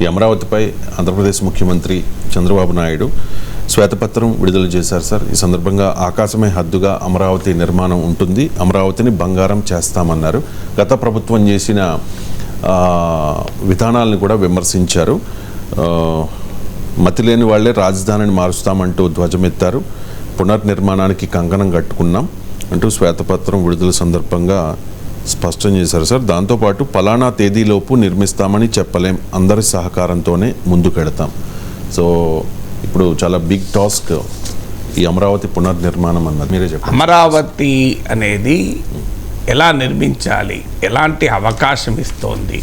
ఈ అమరావతిపై ఆంధ్రప్రదేశ్ ముఖ్యమంత్రి చంద్రబాబు నాయుడు శ్వేతపత్రం విడుదల చేశారు సార్. ఈ సందర్భంగా ఆకాశమే హద్దుగా అమరావతి నిర్మాణం ఉంటుంది, అమరావతిని బంగారం చేస్తామన్నారు. గత ప్రభుత్వం చేసిన విధానాలను కూడా విమర్శించారు. మతిలేని వాళ్లే రాజధానిని మారుస్తామంటూ ధ్వజమెత్తారు. పునర్నిర్మాణానికి కంకణం కట్టుకున్నాం అంటూ శ్వేతపత్రం విడుదల సందర్భంగా స్పష్టం చేశారు సార్. దాంతోపాటు పలానా తేదీలోపు నిర్మిస్తామని చెప్పలేం, అందరి సహకారంతోనే ముందుకెడతాం. సో ఇప్పుడు చాలా బిగ్ టాస్క్ ఈ అమరావతి పునర్నిర్మాణం అన్నది. మీరే చెప్పండి. అమరావతి అనేది ఎలా నిర్మించాలి, ఎలాంటి అవకాశం ఇస్తోంది,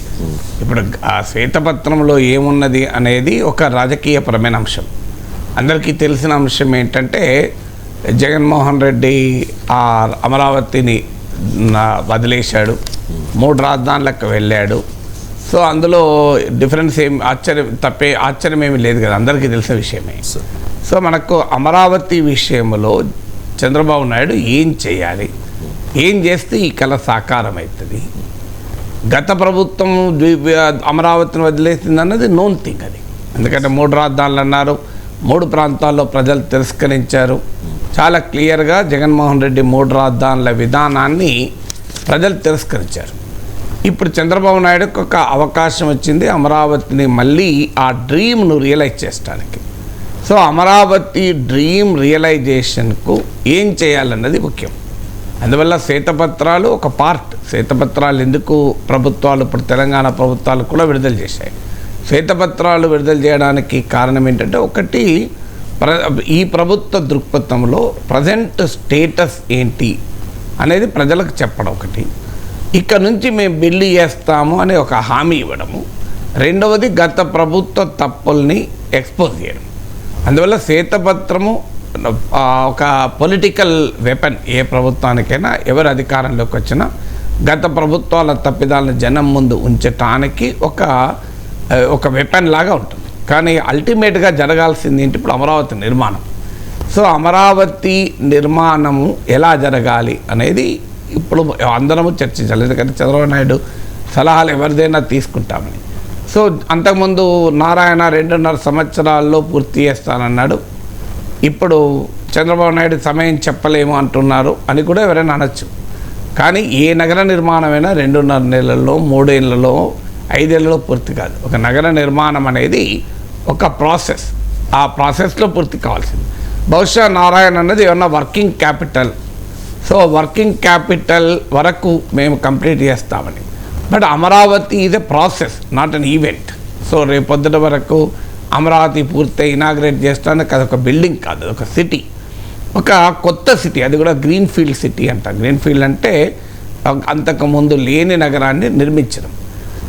ఇప్పుడు ఆ శ్వేతపత్రంలో ఏమున్నది అనేది ఒక రాజకీయపరమైన అంశం. అందరికీ తెలిసిన అంశం ఏంటంటే జగన్మోహన్ రెడ్డి ఆ అమరావతిని వదిలేశాడు, 3 రాజధానులకు వెళ్ళాడు. సో అందులో డిఫరెన్స్ ఆశ్చర్యం ఏమీ లేదు కదా, అందరికీ తెలిసిన విషయమే. సో మనకు అమరావతి విషయంలో చంద్రబాబు నాయుడు ఏం చేయాలి, ఏం చేస్తే ఈ కళ సాకారం అవుతుంది. గత ప్రభుత్వం అమరావతిని వదిలేసింది అన్నది నోన్ థింగ్ అది. ఎందుకంటే 3 రాజధానులు అన్నారు, 3 ప్రాంతాల్లో ప్రజలు తిరస్కరించారు. చాలా క్లియర్గా జగన్మోహన్ రెడ్డి 3 రాజధానుల విధానాన్ని ప్రజలు తిరస్కరించారు. ఇప్పుడు చంద్రబాబు నాయుడుకి ఒక అవకాశం వచ్చింది అమరావతిని మళ్ళీ ఆ డ్రీమ్ను రియలైజ్ చేయడానికి. సో అమరావతి డ్రీమ్ రియలైజేషన్కు ఏం చేయాలన్నది ముఖ్యం. అందువల్ల శ్వేతపత్రాలు ఒక పార్ట్. శ్వేతపత్రాలు ఎందుకు ప్రభుత్వాలు, ఇప్పుడు తెలంగాణ ప్రభుత్వాలు కూడా విడుదల చేశాయి. శ్వేతపత్రాలు విడుదల చేయడానికి కారణం ఏంటంటే, ఒకటి ఈ ప్రభుత్వ దృక్పథంలో ప్రజెంట్ స్టేటస్ ఏంటి అనేది ప్రజలకు చెప్పడం ఒకటి, ఇక్కడ నుంచి మేము బిల్లు చేస్తాము అనే ఒక హామీ ఇవ్వడము, రెండవది గత ప్రభుత్వ తప్పుల్ని ఎక్స్పోజ్ చేయడం. అందువల్ల శ్వేతపత్రము ఒక పొలిటికల్ వెపన్. ఏ ప్రభుత్వానికైనా ఎవరు అధికారంలోకి వచ్చినా గత ప్రభుత్వాల తప్పిదాలను జనం ముందు ఉంచటానికి ఒక వెపన్ లాగా ఉంటుంది. కానీ అల్టిమేట్గా జరగాల్సింది ఏంటి, ఇప్పుడు అమరావతి నిర్మాణం. సో అమరావతి నిర్మాణము ఎలా జరగాలి అనేది ఇప్పుడు అందరము చర్చించాలి. ఎందుకంటే చంద్రబాబు నాయుడు సలహాలు ఎవరిదైనా తీసుకుంటామని. సో అంతకుముందు నారాయణ 2.5 సంవత్సరాల్లో పూర్తి చేస్తానన్నాడు. ఇప్పుడు చంద్రబాబు నాయుడు సమయం చెప్పలేము అంటున్నారు అని కూడా ఎవరైనా అనొచ్చు. కానీ ఏ నగర నిర్మాణమైనా 2.5 నెలల్లో, 3 ఏళ్లలో, 5 ఏళ్లలో పూర్తి కాదు. ఒక నగర నిర్మాణం అనేది ఒక ప్రాసెస్. ఆ ప్రాసెస్లో పూర్తి కావాల్సింది. బహుశా నారాయణ అన్నది ఏమన్నా working capital. So working capital వరకు మేము కంప్లీట్ చేస్తామని. But Amaravati is a process, not an event. So రేపొద్దుట వరకు అమరావతి పూర్తి ఇనాగ్రేట్ చేస్తానికి అదొక బిల్డింగ్ కాదు, అదొక సిటీ, ఒక కొత్త సిటీ. అది కూడా గ్రీన్ ఫీల్డ్ సిటీ అంట. గ్రీన్ ఫీల్డ్ అంటే అంతకుముందు లేని నగరాన్ని నిర్మించడం.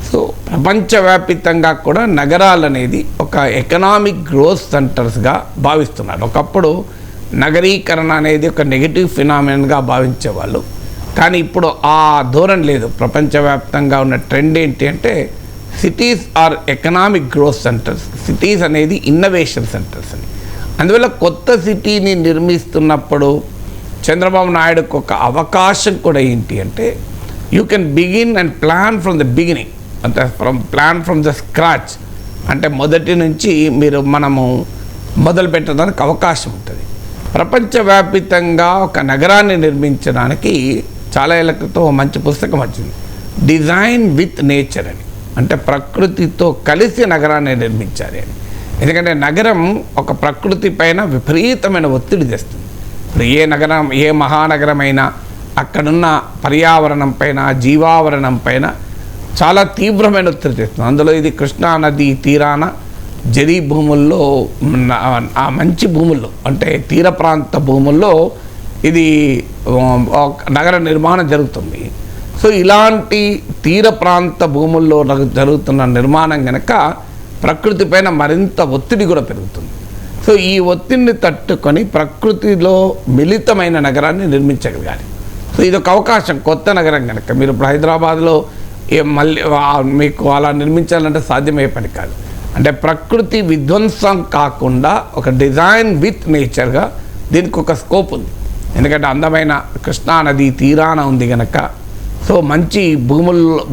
సో ప్రపంచవ్యాప్తంగా కూడా నగరాలు అనేది ఒక ఎకనామిక్ గ్రోత్ సెంటర్స్గా భావిస్తున్నారు. ఒకప్పుడు నగరీకరణ అనేది ఒక నెగిటివ్ ఫినామినన్గా భావించేవాళ్ళు. కానీ ఇప్పుడు ఆ ధోరణి లేదు. ప్రపంచవ్యాప్తంగా ఉన్న ట్రెండ్ ఏంటి అంటే cities are economic growth centres, cities అనేది ఇన్నోవేషన్ సెంటర్స్ అని. అందువల్ల కొత్త సిటీని నిర్మిస్తున్నప్పుడు చంద్రబాబు నాయుడుకు ఒక అవకాశం కూడా ఏంటి అంటే, you can begin and plan from the beginning, అంటే ప్లాన్ ఫ్రమ్ ద స్క్రాచ్. అంటే మొదటి నుంచి మనము మొదలు పెట్టడానికి అవకాశం ఉంటుంది. ప్రపంచవ్యాప్తంగా ఒక నగరాన్ని నిర్మించడానికి చాలా ఏళ్ల క్రితం మంచి పుస్తకం వచ్చింది, డిజైన్ విత్ నేచర్ అని. అంటే ప్రకృతితో కలిసి నగరాన్ని నిర్మించాలి అని. ఎందుకంటే నగరం ఒక ప్రకృతి పైన విపరీతమైన ఒత్తిడి తెస్తుంది. ఇప్పుడు ఏ మహానగరమైనా అక్కడున్న పర్యావరణం పైన, జీవావరణం పైన చాలా తీవ్రమైన ఒత్తిడి తెస్తుంది. అందులో ఇది కృష్ణా నది తీరాన జరీ భూముల్లో, ఆ మంచి భూముల్లో, అంటే తీర ప్రాంత భూముల్లో ఇది నగర నిర్మాణం జరుగుతుంది. సో ఇలాంటి తీర ప్రాంత భూముల్లో జరుగుతున్న నిర్మాణం కనుక ప్రకృతి పైన మరింత ఒత్తిడి కూడా పెరుగుతుంది. సో ఈ ఒత్తిడిని తట్టుకొని ప్రకృతిలో మిళితమైన నగరాన్ని నిర్మించగలగాలి. సో ఇదొక అవకాశం, కొత్త నగరం కనుక. మీరు ఇప్పుడు హైదరాబాద్లో మళ్ళీ మీకు అలా నిర్మించాలంటే సాధ్యమయ్యే పని కాదు. అంటే ప్రకృతి విధ్వంసం కాకుండా ఒక డిజైన్ విత్ నేచర్గా దీనికి ఒక స్కోప్ ఉంది. ఎందుకంటే అందమైన కృష్ణా నది తీరాన ఉంది కనుక. సో మంచి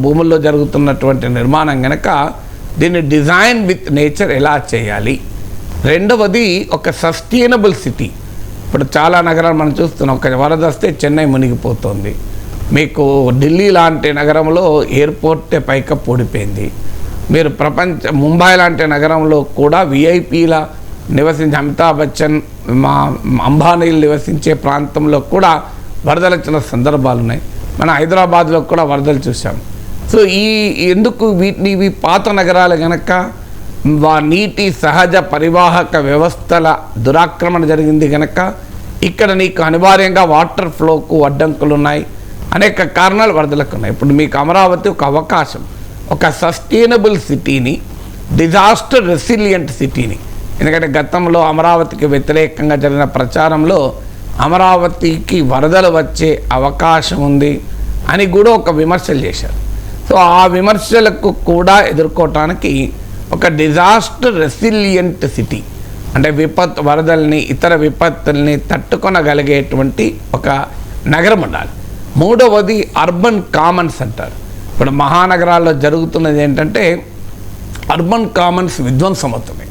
భూముల్లో జరుగుతున్నటువంటి నిర్మాణం కనుక దీన్ని డిజైన్ విత్ నేచర్ ఎలా చేయాలి. రెండవది ఒక సస్టైనబుల్ సిటీ. ఇప్పుడు చాలా నగరాలు మనం చూస్తున్నాం, ఒక వరద వస్తే చెన్నై మునిగిపోతుంది. మీకు ఢిల్లీ లాంటి నగరంలో ఎయిర్పోర్టే పైకప్పు ఊడిపోయింది. మీరు ముంబై లాంటి నగరంలో కూడా విఐపీల నివసించే అమితాబ్ బచ్చన్, అంబానీలు నివసించే ప్రాంతంలో కూడా వరదలు వచ్చిన సందర్భాలు ఉన్నాయి. మన హైదరాబాద్లో కూడా వరదలు చూసాం. సో ఎందుకు ఇవి పాత నగరాలు కనుక నీటి సహజ పరివాహక వ్యవస్థల దురాక్రమణ జరిగింది కనుక ఇక్కడ నీకు అనివార్యంగా వాటర్ ఫ్లోకు అడ్డంకులు ఉన్నాయి, అనేక కారణాలు వరదలకు ఉన్నాయి. ఇప్పుడు మీకు అమరావతి ఒక అవకాశం, ఒక సస్టైనబుల్ సిటీని, డిజాస్టర్ రెసిలియంట్ సిటీని. ఎందుకంటే గతంలో అమరావతికి వ్యతిరేకంగా జరిగిన ప్రచారంలో అమరావతికి వరదలు వచ్చే అవకాశం ఉంది అని కూడా ఒక విమర్శలు చేశారు. సో ఆ విమర్శలకు కూడా ఎదుర్కోవటానికి ఒక డిజాస్టర్ రెసిలియంట్ సిటీ, అంటే వరదల్ని ఇతర విపత్తుల్ని తట్టుకొనగలిగేటువంటి ఒక నగరం ఉండాలి. మూడవది అర్బన్ కామన్స్ అంటారు. ఇప్పుడు మహానగరాల్లో జరుగుతున్నది ఏంటంటే అర్బన్ కామన్స్ విధ్వంసం అవుతుంది.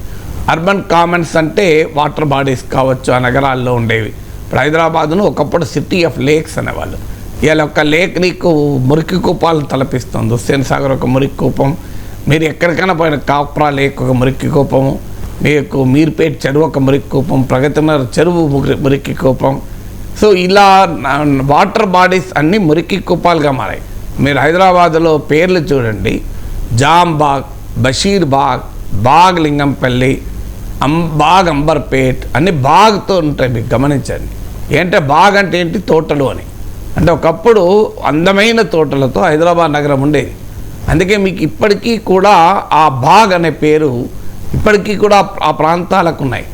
అర్బన్ కామన్స్ అంటే వాటర్ బాడీస్ కావచ్చు, ఆ నగరాల్లో ఉండేవి. ఇప్పుడు హైదరాబాద్ను ఒకప్పుడు సిటీ ఆఫ్ లేక్స్ అనేవాళ్ళు. ఇవాళ ఒక లేక్ నీకు మురికి కూపాలను తలపిస్తుంది. హుస్సేన్ సాగర్ ఒక మురికి కూపం, మీరు ఎక్కడికైనా పోయిన కాప్రా లేక్ ఒక మురికి కూపము, మీకు మీర్పేట్ చెరువు ఒక మురికి కూపం, ప్రగతినగర్ చెరువు మురికి కూపం. సో ఇలా వాటర్ బాడీస్ అన్నీ మురికి కూపాలుగా మారాయి. మీరు హైదరాబాద్లో పేర్లు చూడండి, జాంబాగ్, బషీర్బాగ్, బాగ్ లింగంపల్లి, బాగ్ అంబర్పేట్, అన్ని బాగ్తో ఉంటాయి. మీకు గమనించండి. ఏంటంటే బాగ్ అంటే ఏంటి, తోటలు అని. అంటే ఒకప్పుడు అందమైన తోటలతో హైదరాబాద్ నగరం ఉండేది. అందుకే మీకు ఇప్పటికీ కూడా ఆ బాగ్ అనే పేరు ఇప్పటికీ కూడా ఆ ప్రాంతాలకు ఉన్నాయి.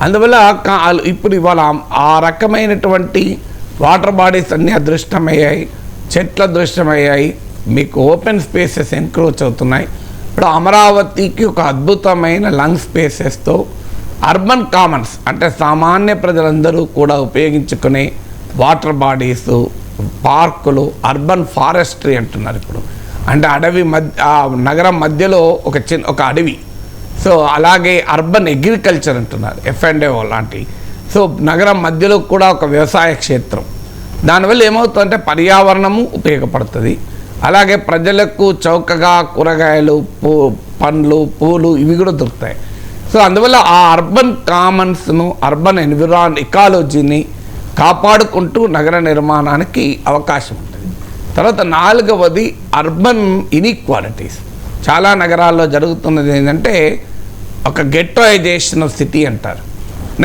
అందువల్ల ఇప్పుడు ఇవాళ ఆ రకమైనటువంటి వాటర్ బాడీస్ అన్నీ అదృష్టమయ్యాయి, చెట్లు అదృష్టమయ్యాయి, మీకు ఓపెన్ స్పేసెస్ ఎంక్రోచ్ అవుతున్నాయి. ఇప్పుడు అమరావతికి ఒక అద్భుతమైన లంగ్ స్పేసెస్తో అర్బన్ కామన్స్, అంటే సామాన్య ప్రజలందరూ కూడా ఉపయోగించుకునే వాటర్ బాడీస్, పార్కులు, అర్బన్ ఫారెస్ట్రీ అంటున్నారు ఇప్పుడు. అంటే అడవి నగరం మధ్యలో ఒక అడవి. సో అలాగే అర్బన్ అగ్రికల్చర్ అంటున్నారు, F&O లాంటివి. సో నగరం మధ్యలో కూడా ఒక వ్యవసాయ క్షేత్రం. దానివల్ల ఏమవుతుందంటే పర్యావరణము ఉపయోగపడుతుంది, అలాగే ప్రజలకు చౌకగా కూరగాయలు, పండ్లు, పూలు ఇవి కూడా దొరుకుతాయి. సో అందువల్ల ఆ అర్బన్ కామన్స్ను, అర్బన్ ఎకాలజీని కాపాడుకుంటూ నగర నిర్మాణానికి అవకాశం ఉంటుంది. తర్వాత నాలుగవది అర్బన్ ఇన్ఈక్వాలిటీస్. చాలా నగరాల్లో జరుగుతున్నది ఏంటంటే ఒక గెట్టోయిజేషన్ ఆఫ్ సిటీ అంటారు.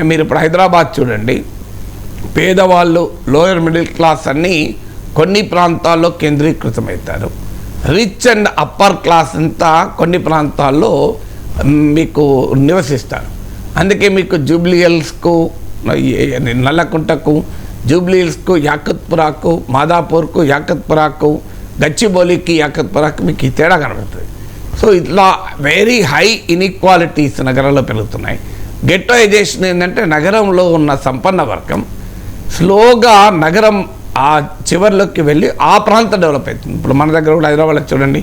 మీరు ఇప్పుడు హైదరాబాద్ చూడండి, పేదవాళ్ళు, లోయర్ మిడిల్ క్లాస్ అన్నీ కొన్ని ప్రాంతాల్లో కేంద్రీకృతమవుతారు. రిచ్ అండ్ అప్పర్ క్లాస్ అంతా కొన్ని ప్రాంతాల్లో మీకు నివసిస్తారు. అందుకే మీకు జూబ్లీహిల్స్కు, నల్లకుంటకు, జూబ్లీహిల్స్కు, యాకత్పురాకు, మాదాపూర్కు, యాకత్పురాకు, గచ్చిబౌలికి, యాకత్పురాకు మీకు ఈ తేడా కనబడుతుంది. సో ఇట్లా వెరీ హై ఇన్ఈక్వాలిటీస్ నగరంలో పెరుగుతున్నాయి. గెట్టోయిజేషన్ ఏంటంటే నగరంలో ఉన్న సంపన్న వర్గం స్లోగా నగరం ఆ చివరిలోకి వెళ్ళి ఆ ప్రాంతం డెవలప్ అవుతుంది. ఇప్పుడు మన దగ్గర కూడా హైదరాబాద్లో చూడండి,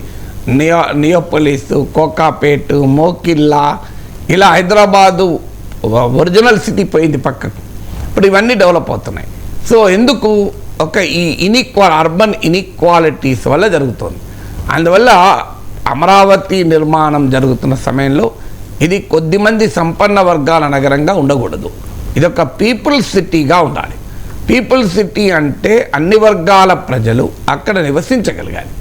నియోపోలిస్, కోకాపేట్, మోకిల్లా, ఇలా హైదరాబాదు ఒరిజినల్ సిటీ పోయింది పక్కకు. ఇప్పుడు ఇవన్నీ డెవలప్ అవుతున్నాయి. సో ఎందుకు ఈ అర్బన్ ఇన్ఈక్వాలిటీస్ వల్ల జరుగుతుంది. అందువల్ల అమరావతి నిర్మాణం జరుగుతున్న సమయంలో ఇది కొద్దిమంది సంపన్న వర్గాల నగరంగా ఉండకూడదు. ఇదొక పీపుల్ సిటీగా ఉండాలి. పీపుల్ సిటీ అంటే అన్ని వర్గాల ప్రజలు అక్కడ నివసించగలగాలి.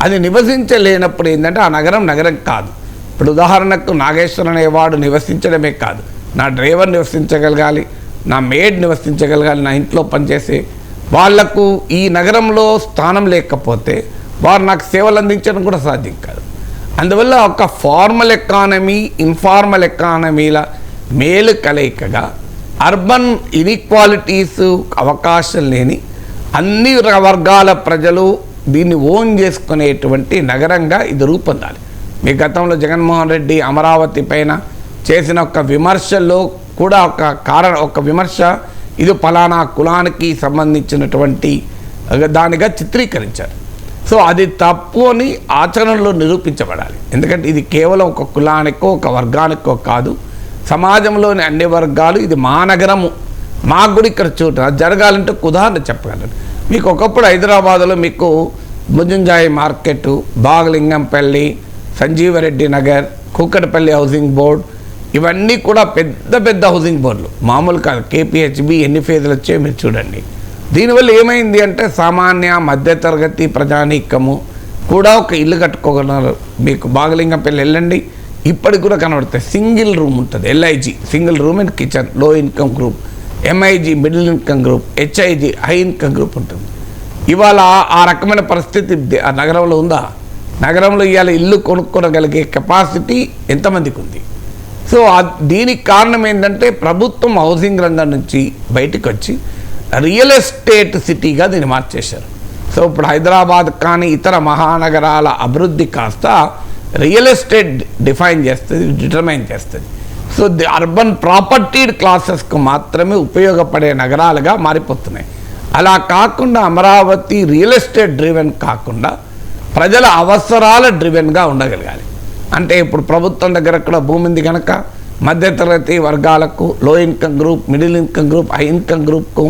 అది నివసించలేనప్పుడు ఏంటంటే ఆ నగరం కాదు. ఇప్పుడు ఉదాహరణకు నాగేశ్వర్ అనేవాడు నివసించడమే కాదు, నా డ్రైవర్ నివసించగలగాలి, నా మేడ్ నివసించగలగాలి, నా ఇంట్లో పనిచేసే వాళ్లకు ఈ నగరంలో స్థానం లేకపోతే వారు నాకు సేవలు అందించడం కూడా సాధ్యం కాదు. అందువల్ల ఒక ఫార్మల్ ఎకానమీ, ఇన్ఫార్మల్ ఎకానమీల మేలు కలయికగా అర్బన్ ఇన్ఈక్వాలిటీస్ అవకాశం లేని అన్ని వర్గాల ప్రజలు దీన్ని ఓన్ చేసుకునేటువంటి నగరంగా ఇది రూపొందాలి. మీ గతంలో జగన్మోహన్ రెడ్డి అమరావతి పైన చేసిన ఒక విమర్శలో కూడా ఒక విమర్శ ఇది ఫలానా కులానికి సంబంధించినటువంటి దానిగా చిత్రీకరించారు. సో అది తప్పు అని ఆచరణలో నిరూపించబడాలి. ఎందుకంటే ఇది కేవలం ఒక కులానికో ఒక వర్గానికో కాదు, సమాజంలోని అన్ని వర్గాలు, ఇది మా నగరము, మాకు కూడా ఇక్కడ చోటు జరగాలంటే ఒక ఉదాహరణ చెప్పగలను. మీకు ఒకప్పుడు హైదరాబాద్లో మీకు Mozamjahi market, Baghlingampally, Sanjeevareddy Nagar, Kukatpally housing board, ఇవన్నీ కూడా పెద్ద పెద్ద హౌసింగ్ బోర్డులు, మామూలు కాదు. కేపీహెచ్బి ఎన్ని ఫేజులు వచ్చాయో మీరు చూడండి. దీనివల్ల ఏమైంది అంటే సామాన్య మధ్యతరగతి ప్రజానీకము కూడా ఒక ఇల్లు కట్టుకోగలరు. మీకు బాగలింగంపల్లి వెళ్ళండి, ఇప్పటికి కూడా కనబడతాయి. సింగిల్ రూమ్ ఉంటుంది, LIG single room and kitchen, low income group, MIG middle income group, HIG high income group ఉంటుంది. ఇవాళ ఆ రకమైన పరిస్థితి ఆ నగరంలో ఉందా? నగరంలో ఇవాళ ఇల్లు కొనుక్కోగలిగే కెపాసిటీ ఎంతమందికి ఉంది? సో దీనికి కారణం ఏంటంటే ప్రభుత్వం హౌసింగ్ రంగం నుంచి బయటకు వచ్చి రియల్ ఎస్టేట్ సిటీగా దీన్ని మార్చేశారు. సో ఇప్పుడు హైదరాబాద్ కానీ ఇతర మహానగరాల అభివృద్ధి కాస్త రియల్ ఎస్టేట్ డిటర్మైన్ చేస్తుంది. సో ది అర్బన్ ప్రాపర్టీడ్ క్లాసెస్కు మాత్రమే ఉపయోగపడే నగరాలుగా మారిపోతున్నాయి. అలా కాకుండా అమరావతి రియల్ ఎస్టేట్ డ్రివెన్ కాకుండా ప్రజల అవసరాల డ్రివెన్గా ఉండగలగాలి. అంటే ఇప్పుడు ప్రభుత్వం దగ్గర కూడా భూమి ఉంది కనుక మధ్యతరగతి వర్గాలకు, low income group, middle income group, high income గ్రూప్కు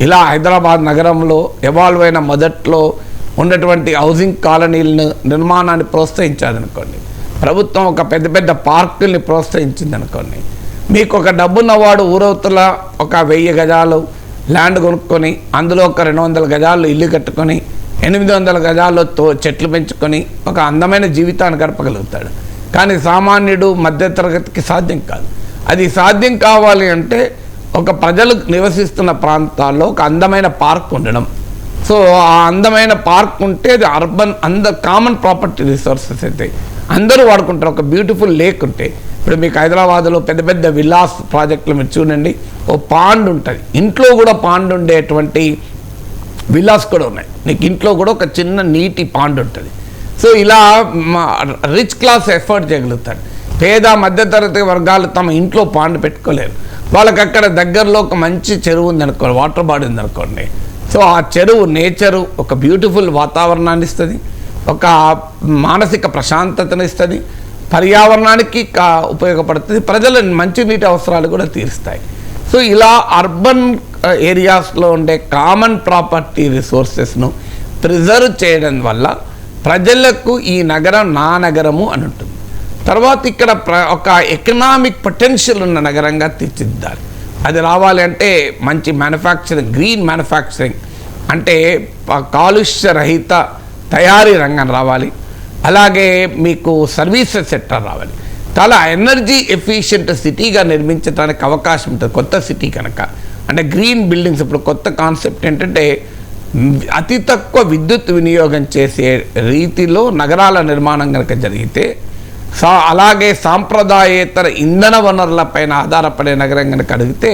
ఇలా హైదరాబాద్ నగరంలో ఎవాల్వ్ అయిన మొదట్లో ఉన్నటువంటి హౌసింగ్ కాలనీలను నిర్మాణాన్ని ప్రోత్సహించాలనుకోండి, ప్రభుత్వం ఒక పెద్ద పెద్ద పార్కుల్ని ప్రోత్సహించింది అనుకోండి, మీకు ఒక డబ్బున్నవాడు ఊరవతల ఒక 1000 గజాలు ల్యాండ్ కొనుక్కొని అందులో ఒక 200 గజాలు ఇల్లు కట్టుకొని 800 గజాల్లో చెట్లు పెంచుకొని ఒక అందమైన జీవితాన్ని గడపగలుగుతాడు. కానీ సామాన్యుడు మధ్యతరగతికి సాధ్యం కాదు. అది సాధ్యం కావాలి అంటే ఒక ప్రజలు నివసిస్తున్న ప్రాంతాల్లో ఒక అందమైన పార్క్ ఉండడం. సో ఆ అందమైన పార్క్ ఉంటే అది అర్బన్ కామన్ ప్రాపర్టీ రిసోర్సెస్ అయితే అందరూ వాడుకుంటారు. ఒక బ్యూటిఫుల్ లేక్ ఉంటే, ఇప్పుడు మీకు హైదరాబాద్లో పెద్ద పెద్ద విల్లాస్ ప్రాజెక్టులు మీరు చూడండి, ఓ పాండ్ ఉంటుంది, ఇంట్లో కూడా పాండ్ ఉండేటువంటి విల్లాస్ కూడా ఉన్నాయి. నీకు ఇంట్లో కూడా ఒక చిన్న నీటి పాండ్ ఉంటుంది. సో ఇలా రిచ్ క్లాస్ ఎఫర్ట్ చేయగలుగుతాడు. పేద మధ్యతరగతి వర్గాలు తమ ఇంట్లో పాండ్ పెట్టుకోలేరు. వాళ్ళకి అక్కడ దగ్గరలో ఒక మంచి చెరువు ఉందనుకోండి, వాటర్ బాడీ ఉందనుకోండి, సో ఆ చెరువు నేచరు ఒక బ్యూటిఫుల్ వాతావరణాన్ని ఇస్తుంది, ఒక మానసిక ప్రశాంతతను ఇస్తుంది, పర్యావరణానికి ఉపయోగపడుతుంది, ప్రజల మంచినీటి అవసరాలు కూడా తీరుస్తాయి. సో ఇలా అర్బన్ ఏరియాస్లో ఉండే కామన్ ప్రాపర్టీ రిసోర్సెస్ను ప్రిజర్వ్ చేయడం వల్ల ప్రజలకు ఈ నగరం నా నగరము అని ఉంటుంది. తర్వాత ఇక్కడ ఒక ఎకనామిక్ పొటెన్షియల్ ఉన్న నగరంగా తీర్చిదిద్దాలి. అది రావాలి అంటే మంచి మ్యానుఫ్యాక్చరింగ్, గ్రీన్ మ్యానుఫ్యాక్చరింగ్ అంటే కాలుష్య రహిత తయారీ రంగం రావాలి. అలాగే మీకు సర్వీసెస్ సెక్టర్ రావాలి. చాలా ఎనర్జీ ఎఫిషియెంట్ సిటీగా నిర్మించడానికి అవకాశం ఉంటుంది కొత్త సిటీ కనుక. అంటే గ్రీన్ బిల్డింగ్స్, ఇప్పుడు కొత్త కాన్సెప్ట్ ఏంటంటే అతి తక్కువ విద్యుత్ వినియోగం చేసే రీతిలో నగరాల నిర్మాణం కనుక జరిగితే, అలాగే సాంప్రదాయేతర ఇంధన వనరులపైన ఆధారపడే నగరం కనుక అడిగితే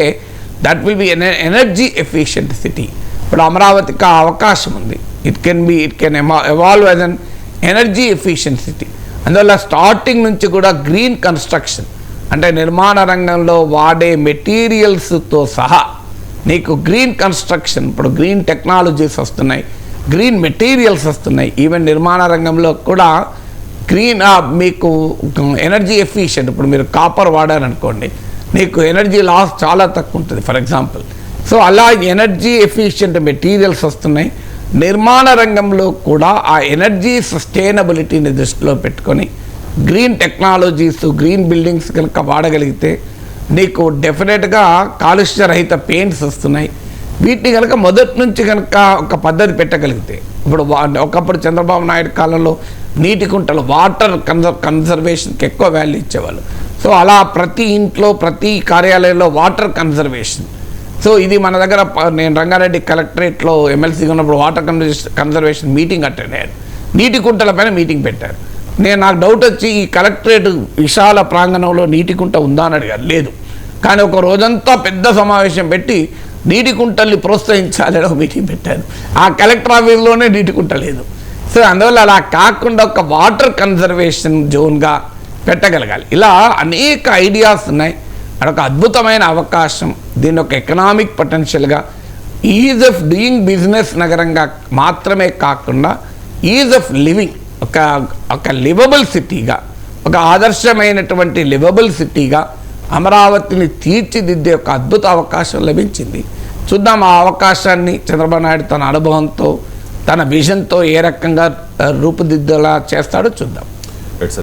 that will be energy efficient city. ఇప్పుడు అమరావతికి ఆ అవకాశం ఉంది. It can evolve as an energy efficient city. అందువల్ల స్టార్టింగ్ నుంచి కూడా గ్రీన్ కన్స్ట్రక్షన్ అంటే నిర్మాణ రంగంలో వాడే మెటీరియల్స్తో సహా నీకు గ్రీన్ కన్స్ట్రక్షన్, ఇప్పుడు గ్రీన్ టెక్నాలజీస్ వస్తున్నాయి, గ్రీన్ మెటీరియల్స్ వస్తున్నాయి. ఈవెన్ నిర్మాణ రంగంలో కూడా గ్రీన్ మీకు ఎనర్జీ ఎఫిషియెంట్. ఇప్పుడు మీరు కాపర్ వాడారనుకోండి, నీకు ఎనర్జీ లాస్ చాలా తక్కువ ఉంటుంది ఫర్ ఎగ్జాంపుల్. సో అలా ఎనర్జీ ఎఫిషియెంట్ మెటీరియల్స్ వస్తున్నాయి. నిర్మాణ రంగంలో కూడా ఆ ఎనర్జీ సస్టైనబిలిటీని దృష్టిలో పెట్టుకొని గ్రీన్ టెక్నాలజీస్, గ్రీన్ బిల్డింగ్స్ కనుక వాడగలిగితే నీకు డెఫినెట్గా కాలుష్య రహిత పెయింట్స్ వస్తున్నాయి. వీటిని కనుక మొదటి నుంచి కనుక ఒక పద్ధతి పెట్టగలిగితే, ఇప్పుడు ఒకప్పుడు చంద్రబాబు నాయుడు కాలంలో నీటి కుంటలు, వాటర్ కన్జర్వేషన్కి ఎక్కువ వాల్యూ ఇచ్చేవాళ్ళు. సో అలా ప్రతి ఇంట్లో, ప్రతి కార్యాలయంలో వాటర్ కన్జర్వేషన్. సో ఇది మన దగ్గర నేను రంగారెడ్డి కలెక్టరేట్లో ఎమ్మెల్సీగా ఉన్నప్పుడు వాటర్ కన్జర్వేషన్ మీటింగ్ అటెండ్ అయ్యాను. నీటి కుంటల పైన మీటింగ్ పెట్టారు. నాకు డౌట్ వచ్చి ఈ కలెక్టరేట్ విశాల ప్రాంగణంలో నీటి కుంట ఉందా అని అడిగారు. లేదు. కానీ ఒక రోజంతా పెద్ద సమావేశం పెట్టి నీటి కుంటల్ని ప్రోత్సహించాలని ఒక మీటింగ్ పెట్టారు. ఆ కలెక్టర్ ఆఫీస్లోనే నీటి కుంట లేదు. సో అందువల్ల అలా కాకుండా ఒక వాటర్ కన్జర్వేషన్ జోన్గా పెట్టగలగాలి. ఇలా అనేక ఐడియాస్ ఉన్నాయి. అదొక అద్భుతమైన అవకాశం. దీని ఒక ఎకనామిక్ పొటెన్షియల్గా, ఈజ్ ఆఫ్ డూయింగ్ బిజినెస్ నగరంగా మాత్రమే కాకుండా ఈజ్ ఆఫ్ లివింగ్, ఒక లివబుల్ సిటీగా, ఒక ఆదర్శమైనటువంటి లివబుల్ సిటీగా అమరావతిని తీర్చిదిద్దే ఒక అద్భుత అవకాశం లభించింది. చూద్దాం ఆ అవకాశాన్ని చంద్రబాబు నాయుడు తన అనుభవంతో, తన విజన్తో ఏ రకంగా రూపుదిద్దేలా చేస్తాడో చూద్దాం.